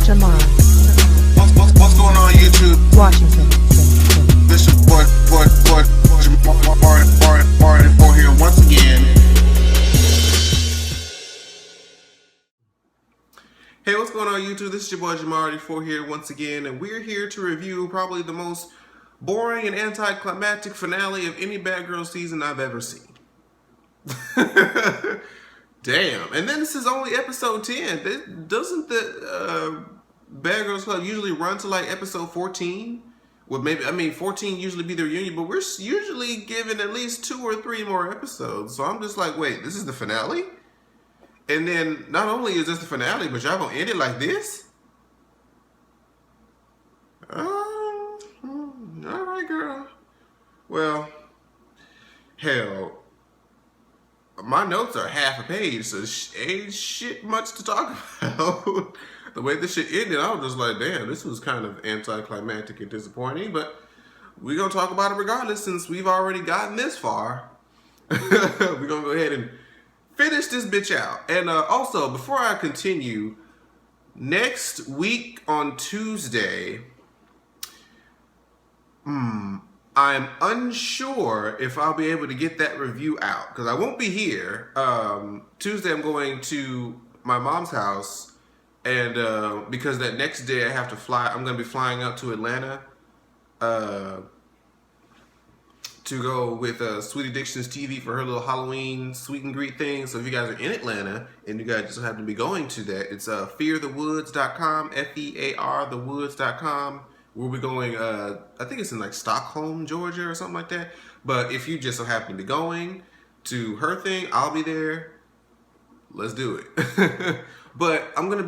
Jamar. What's going on YouTube? Washington. This is boy Marty 4 here once again. Hey, what's going on YouTube? This is your boy Jamar 4 here once again, and we're here to review probably the most boring and anticlimactic finale of any Bad Girl season I've ever seen. Damn. And then this is only episode 10. Doesn't the Bad Girls Club usually run to like episode 14? Well, maybe, 14 usually be the reunion, but we're usually given at least 2 or 3 more episodes. So I'm just like, wait, this is the finale? And then not only is this the finale, but y'all gonna end it like this? All right, girl. Well, hell, my notes are half a page, so ain't shit much to talk about. The way this shit ended, I was just like, damn, this was kind of anticlimactic and disappointing, but we're gonna talk about it regardless since we've already gotten this far. We're gonna go ahead and finish this bitch out. And also, before I continue, next week on Tuesday, I'm unsure if I'll be able to get that review out because I won't be here. Tuesday I'm going to my mom's house, and because that next day I have to fly, I'm going to be flying out to Atlanta to go with Sweet Addictions TV for her little Halloween sweet and greet thing. So if you guys are in Atlanta and you guys just happen to be going to that, it's fearthewoods.com, fearthewoods.com. We'll be going, I think it's in like Stockholm, Georgia or something like that. But if you just so happen to be going to her thing, I'll be there. Let's do it. But I'm going to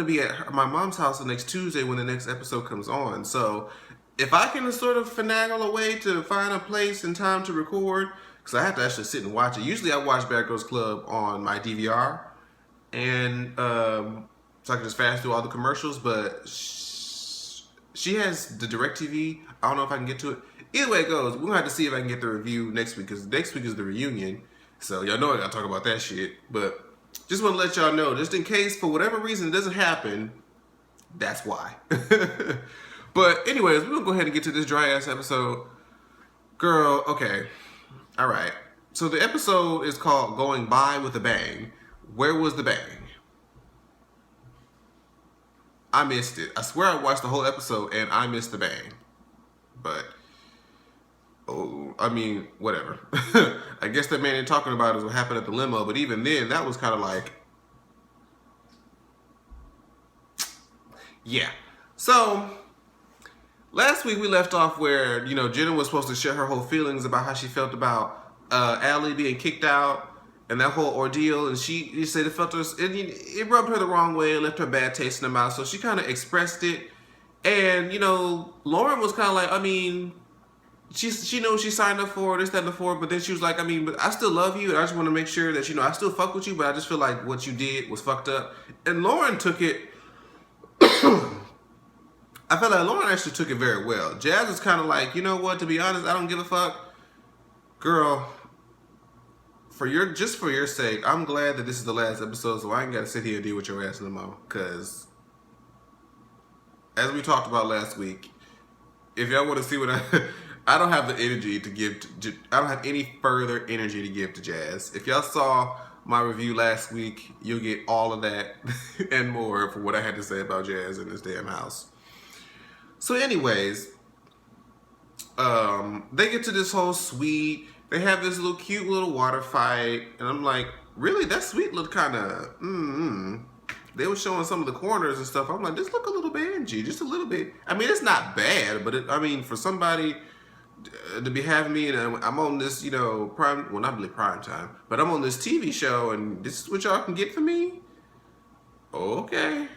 be at my mom's house the next Tuesday when the next episode comes on. So if I can sort of finagle a way to find a place and time to record, because I have to actually sit and watch it. Usually I watch Bad Girls Club on my DVR, and so I can just fast through all the commercials, but she has the DirecTV. I don't know if I can get to it. Either way it goes, we're going to have to see if I can get the review next week, because next week is the reunion. So y'all know I got to talk about that shit. But just want to let y'all know, just in case, for whatever reason, it doesn't happen, that's why. But anyways, we're going to go ahead and get to this dry-ass episode. Girl, okay. All right. So the episode is called Going By With a Bang. Where was the bang? I missed it. I swear I watched the whole episode and I missed the bang. But, whatever. I guess that man they're talking about is what happened at the limo. But even then, that was kind of like, yeah. So last week we left off where, Jenna was supposed to share her whole feelings about how she felt about Allie being kicked out and that whole ordeal, and she said it felt her, it rubbed her the wrong way, it left her a bad taste in her mouth, so she kind of expressed it. And Lauren was kind of like, she knows she signed up for this, that, and the fourth, but then she was like, but I still love you, and I just want to make sure that I still fuck with you, but I just feel like what you did was fucked up. And Lauren took it. I felt like Lauren actually took it very well. Jazz is kind of like, you know what, to be honest, I don't give a fuck. Girl, for your sake, I'm glad that this is the last episode, so I ain't got to sit here and deal with your ass no more. Because, as we talked about last week, if y'all want to see what I don't have the energy to give, I don't have any further energy to give to Jazz. If y'all saw my review last week, you'll get all of that and more for what I had to say about Jazz in this damn house. So anyways, they get to this whole suite. They have this little cute little water fight. And I'm like, really? That suite looked kind of, They were showing some of the corners and stuff. I'm like, this look a little bangy, just a little bit. It's not bad, but for somebody to be having me, and I'm on this, not really prime time, but I'm on this TV show, and this is what y'all can get for me? Okay.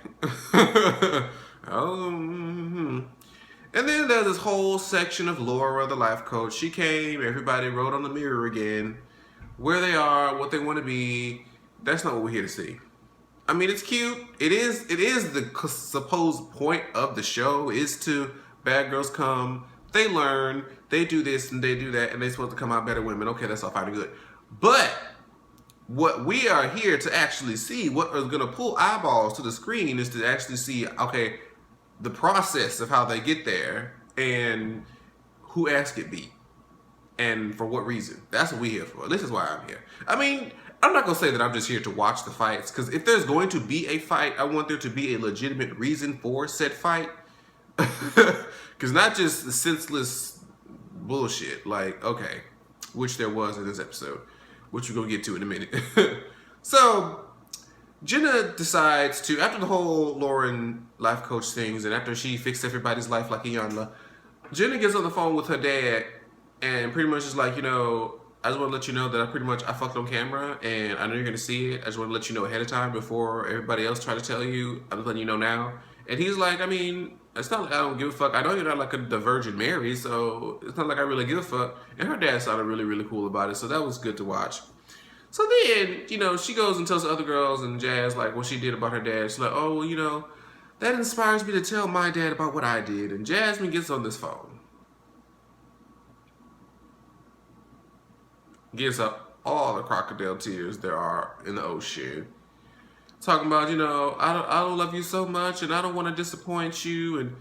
And then there's this whole section of Laura, the life coach. She came, everybody wrote on the mirror again where they are, what they want to be. That's not what we're here to see. It's cute. It is the supposed point of the show is to bad girls come, they learn, they do this and they do that, and they're supposed to come out better women. Okay, that's all fine and good. But What we are here to actually see, what is going to pull eyeballs to the screen, is to actually see, okay, the process of how they get there and who asked get beat and for what reason. That's what we're here for. This is why I'm here. I mean, I'm not going to say that I'm just here to watch the fights, because if there's going to be a fight, I want there to be a legitimate reason for said fight. Because not just the senseless bullshit, like, okay, which there was in this episode, which we're going to get to in a minute. So, Jenna decides to, after the whole Lauren life coach things, and after she fixed everybody's life like Iyanla, Jenna gets on the phone with her dad and pretty much is like, you know, I just want to let you know that I fucked on camera, and I know you're going to see it. I just want to let you know ahead of time before everybody else try to tell you. I'm just letting you know now. And he's like, I mean, it's not like I don't give a fuck. I know you're not like the Virgin Mary, so it's not like I really give a fuck. And her dad sounded really, really cool about it, so that was good to watch. So then, you know, she goes and tells the other girls and Jazz, like, what she did about her dad. She's like, oh, well, you know, that inspires me to tell my dad about what I did. And Jasmine gets on this phone. Gives up all the crocodile tears there are in the ocean. Talking about, you know, I don't love you so much, and I don't want to disappoint you. And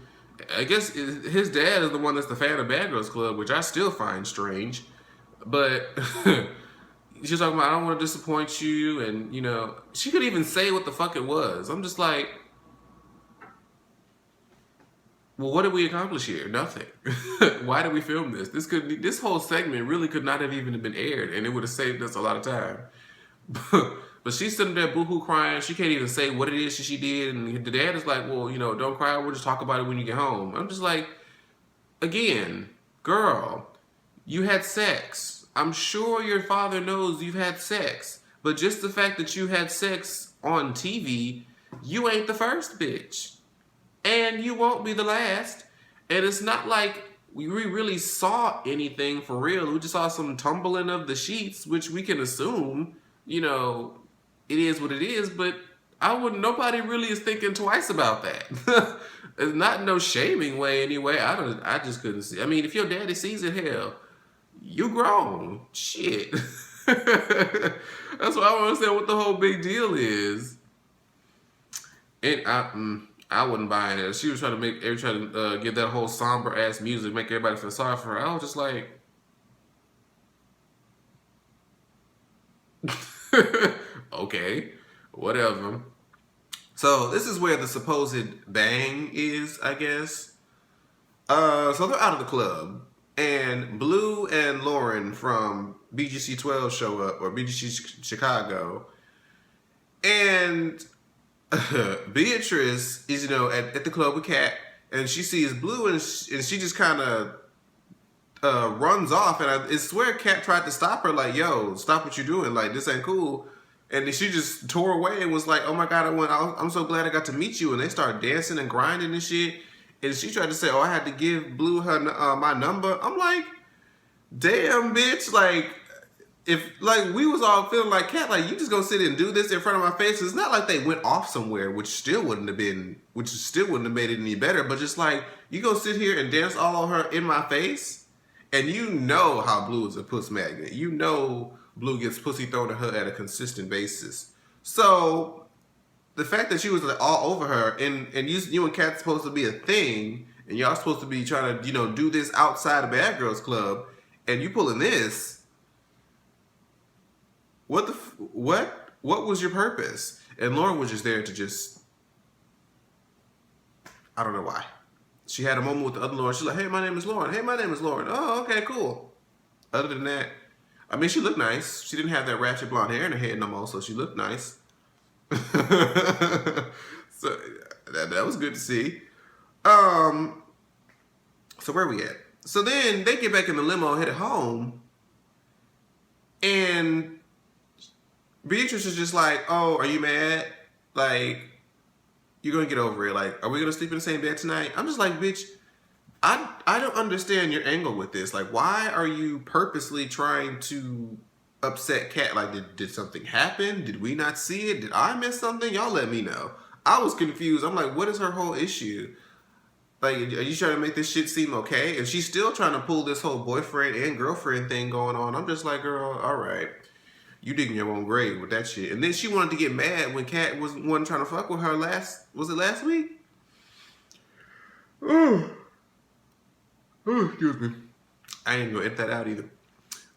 I guess his dad is the one that's the fan of Bad Girls Club, which I still find strange. But she's talking about, I don't want to disappoint you. And, you know, she could even say what the fuck it was. I'm just like, well, what did we accomplish here? Nothing. Why did we film this? This whole segment really could not have even been aired, and it would have saved us a lot of time. But she's sitting there boohoo crying. She can't even say what it is she did, and the dad is like, well, you know, don't cry. We'll just talk about it when you get home. I'm just like, again, girl, you had sex. I'm sure your father knows you've had sex, but just the fact that you had sex on TV, you ain't the first bitch. And you won't be the last. And it's not like we really saw anything for real. We just saw some tumbling of the sheets, which we can assume, you know, it is what it is. But nobody really is thinking twice about that. It's not in no shaming way anyway. I just couldn't see. I mean, if your daddy sees it, hell, you grown. Shit. That's why I don't understand what the whole big deal is. And I wasn't buying it. She was trying to give that whole somber ass music, make everybody feel sorry for her. I was just like, okay, whatever. So this is where the supposed bang is, I guess. So they're out of the club, and Blue and Lauren from BGC 12 show up, or BGC Chicago, and Beatrice is, you know, at the club with Kat, and she sees Blue, and she just kind of runs off. And I swear Kat tried to stop her, like, yo, stop what you're doing. Like, this ain't cool. And then she just tore away and was like, oh my God, I'm so glad I got to meet you. And they started dancing and grinding and shit. And she tried to say, oh, I had to give Blue her my number. I'm like, damn, bitch. Like, if like we was all feeling like, Kat, like, you just gonna sit and do this in front of my face. It's not like they went off somewhere, which still wouldn't have made it any better. But just like, you go sit here and dance all on her in my face, and you know how Blue is a puss magnet. You know Blue gets pussy thrown at her at a consistent basis. So the fact that she was like, all over her, and you and Kat supposed to be a thing, and y'all supposed to be trying to, you know, do this outside of Bad Girls Club, and you pulling this. What was your purpose? And Lauren was just there to just, I don't know why. She had a moment with the other Lauren. She's like, hey, my name is Lauren. Hey, my name is Lauren. Oh, okay, cool. Other than that, I mean, she looked nice. She didn't have that ratchet blonde hair in her head no more, so she looked nice. So that was good to see. So where are we at? So then they get back in the limo, headed home, and Beatrice is just like, oh, are you mad? Like, you're gonna get over it. Like, are we gonna sleep in the same bed tonight? I'm just like, bitch, I don't understand your angle with this. Like, why are you purposely trying to upset Kat? Like, did something happen? Did we not see it? Did I miss something? Y'all let me know. I was confused. I'm like, what is her whole issue? Like, are you trying to make this shit seem okay? And she's still trying to pull this whole boyfriend and girlfriend thing going on. I'm just like, girl, all right. You digging your own grave with that shit. And then she wanted to get mad when Kat wasn't trying to fuck with her last week? Oh, excuse me. I ain't gonna edit that out either.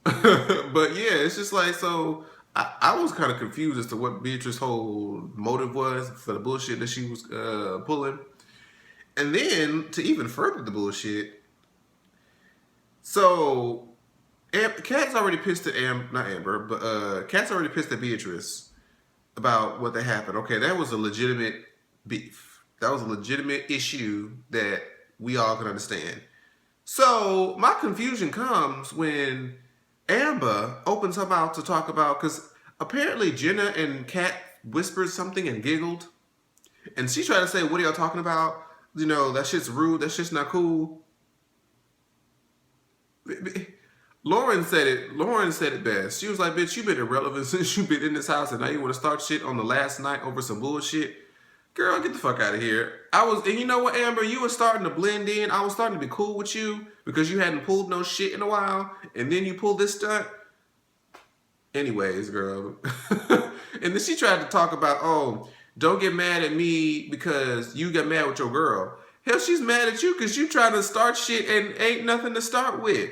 But yeah, it's just like, so I was kind of confused as to what Beatrice's whole motive was for the bullshit that she was pulling. And then to even further the bullshit, so Kat's already pissed at not Amber, but Kat's already pissed at Beatrice about what that happened. Okay, that was a legitimate beef. That was a legitimate issue that we all can understand. So my confusion comes when Amber opens her mouth to talk about, because apparently Jenna and Kat whispered something and giggled, and she tried to say, "What are y'all talking about? You know, that shit's rude. That shit's not cool." Lauren said it best. She was like, "Bitch, you been irrelevant since you been in this house, and now you want to start shit on the last night over some bullshit. Girl, get the fuck out of here." And you know what, Amber? You were starting to blend in. I was starting to be cool with you because you hadn't pulled no shit in a while, and then you pulled this stunt. Anyways, girl. And then she tried to talk about, oh, don't get mad at me because you got mad with your girl. Hell, she's mad at you because you trying to start shit and ain't nothing to start with.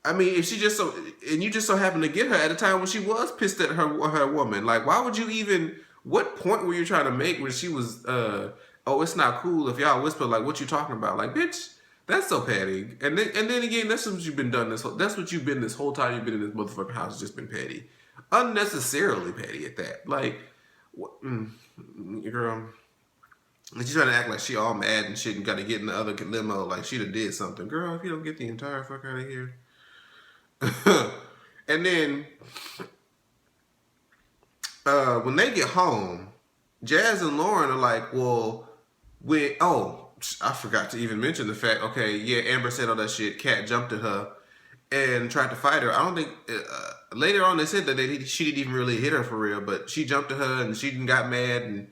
I mean, if she just so, and you just so happened to get her at a time when she was pissed at her woman. Like, why would you even, what point were you trying to make when she was, oh, it's not cool if y'all whisper, like, what you talking about? Like, bitch, that's so petty. And then again, that's what you've been that's what you've been this whole time you've been in this motherfucking house, just been petty. Unnecessarily petty at that. Like, girl, and she's trying to act like she all mad and shit and got to get in the other limo like she done did something. Girl, if you don't get the entire fuck out of here. And then when they get home, Jazz and Lauren are like, well, I forgot to even mention the fact, okay, yeah, Amber said all that shit. Kat jumped at her and tried to fight her. I don't think, later on they said that she didn't even really hit her for real, but she jumped at her and she got mad and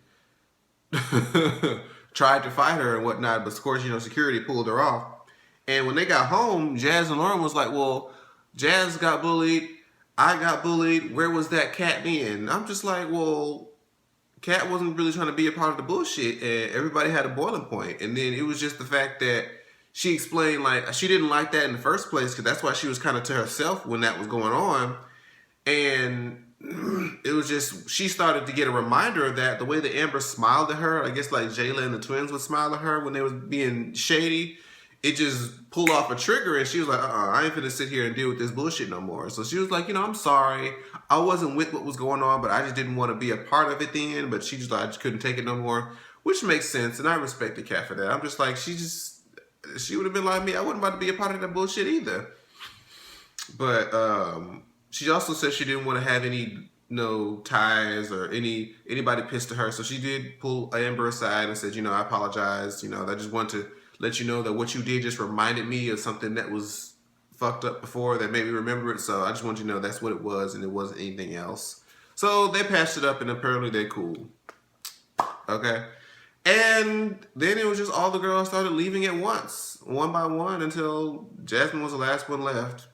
tried to fight her and whatnot, but of course, security pulled her off. And when they got home, Jazz and Lauren was like, well, Jazz got bullied, I got bullied, where was that Kat then? I'm just like, well, Kat wasn't really trying to be a part of the bullshit, and everybody had a boiling point. And then it was just the fact that she explained, like, she didn't like that in the first place, because that's why she was kind of to herself when that was going on. And it was just, she started to get a reminder of that, the way that Amber smiled at her, I guess like Jayla and the twins would smile at her when they was being shady. It just pulled off a trigger, and she was like, I ain't finna sit here and deal with this bullshit no more. So she was like, I'm sorry. I wasn't with what was going on, but I just didn't want to be a part of it then. But she just like, I just couldn't take it no more, which makes sense. And I respect the Kat for that. I'm just like, she would have been like me. I wouldn't want to be a part of that bullshit either. But she also said she didn't want to have any ties or anybody pissed to her. So she did pull Amber aside and said, I apologize. I just want to let you know that what you did just reminded me of something that was fucked up before that made me remember it. So I just want you to know that's what it was, and it wasn't anything else. So they patched it up, and apparently they're cool. Okay. And then it was just all the girls started leaving at once, one by one, until Jasmine was the last one left.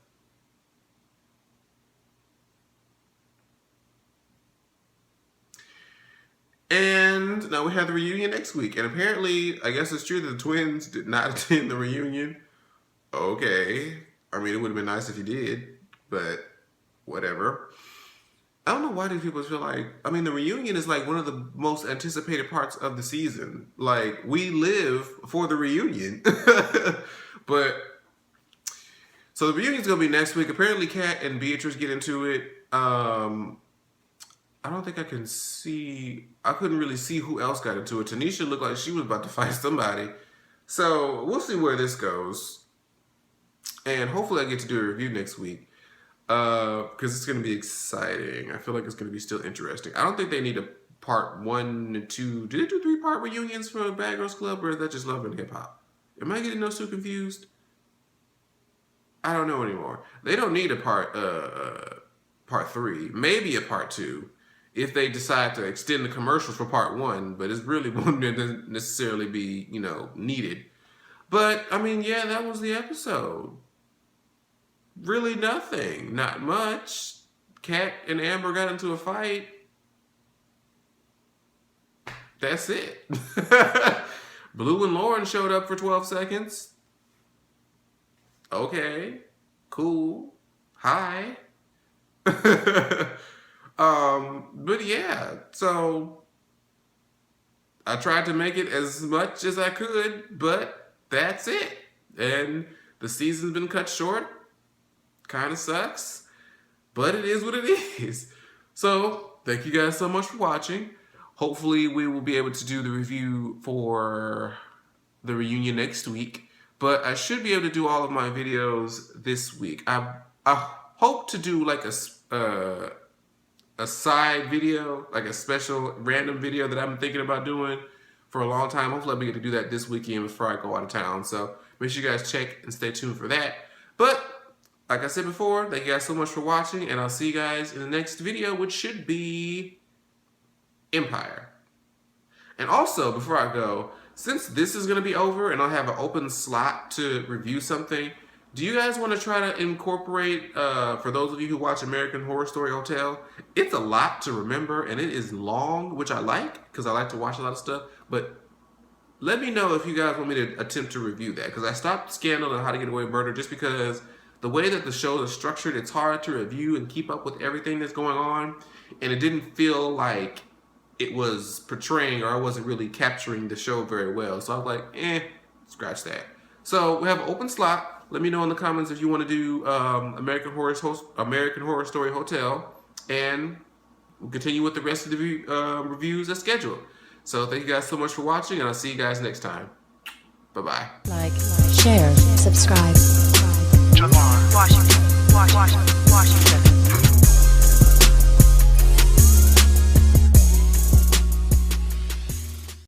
And now we have the reunion next week. And apparently, I guess it's true that the twins did not attend the reunion. Okay. I mean, it would have been nice if you did, but whatever. I don't know why these people feel like, I mean, the reunion is like one of the most anticipated parts of the season. Like, we live for the reunion. But, so the reunion's going to be next week. Apparently, Kat and Beatrice get into it. I don't think I couldn't really see who else got into it. Tanisha looked like she was about to fight somebody. So we'll see where this goes. And hopefully I get to do a review next week. Because it's going to be exciting. I feel like it's going to be still interesting. I don't think they need a part 1 and 2. Did they do 3-part reunions for Bad Girls Club? Or is that just Love and Hip Hop? Am I getting those two confused? I don't know anymore. They don't need a part 3. Maybe a part 2. If they decide to extend the commercials for part 1, but it's really wouldn't necessarily be, needed. But, I mean, yeah, that was the episode. Really nothing. Not much. Kat and Amber got into a fight. That's it. Blue and Lauren showed up for 12 seconds. Okay, cool. Hi. But yeah, so I tried to make it as much as I could, but that's it. And the season's been cut short. Kind of sucks, but it is what it is. So thank you guys so much for watching. Hopefully we will be able to do the review for the reunion next week, but I should be able to do all of my videos this week. I hope to do like a side video, like a special random video that I'm thinking about doing for a long time. Hopefully I'll be able to do that this weekend before I go out of town. So make sure you guys check and stay tuned for that. But like I said before, thank you guys so much for watching, and I'll see you guys in the next video, which should be Empire. And also, before I go, since this is going to be over and I'll have an open slot to review something, do you guys want to try to incorporate, for those of you who watch American Horror Story Hotel, it's a lot to remember and it is long, which I like because I like to watch a lot of stuff, but let me know if you guys want me to attempt to review that, because I stopped Scandal and How to Get Away with Murder just because the way that the show is structured, it's hard to review and keep up with everything that's going on, and it didn't feel like it was portraying, or I wasn't really capturing the show very well. So I was like, scratch that. So we have an open slot. Let me know in the comments if you want to do American Horror Story Hotel, and we'll continue with the rest of the reviews as scheduled. So thank you guys so much for watching, and I'll see you guys next time. Bye-bye. Like, share, subscribe. Washington.